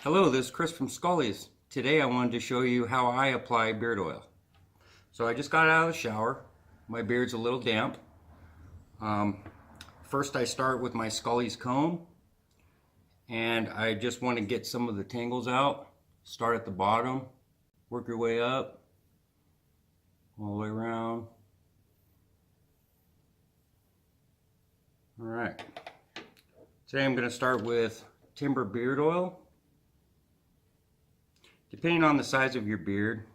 Hello, this is Chris from Skully's. Today I wanted to show you how I apply beard oil. So I just got out of the shower. My beard's a little damp. First I start with my Scullys Comb, and I just want to get some of the tangles out. Start at the bottom, work your way up, all the way around. Alright, today I'm going to start with Ctz Beard Oil. Depending on the size of your beard,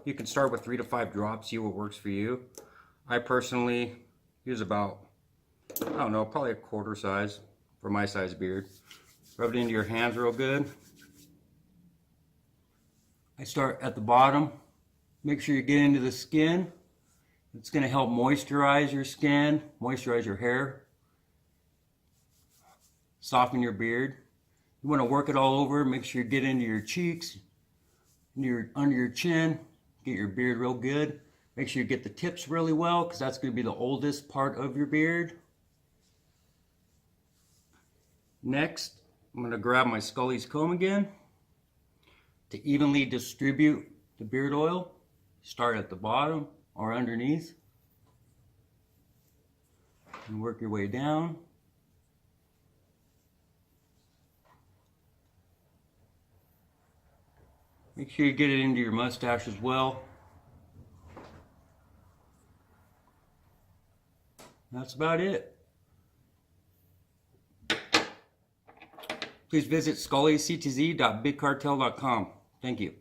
you can start with 3 to 5 drops, see what works for you. I personally use about, I don't know, probably a quarter size for my size beard. Rub it into your hands real good. I start at the bottom. Make sure you get into the skin. It's going to help moisturize your skin, moisturize your hair, soften your beard. You want to work it all over. Make sure you get into your cheeks, under your chin, get your beard real good. Make sure you get the tips really well, because that's going to be the oldest part of your beard. Next, I'm going to grab my Scullys Comb again to evenly distribute the beard oil. Start at the bottom or underneath and work your way down. Make sure you get it into your mustache as well. That's about it. Please visit SKULLYS, ctz.bigcartel.com. Thank you.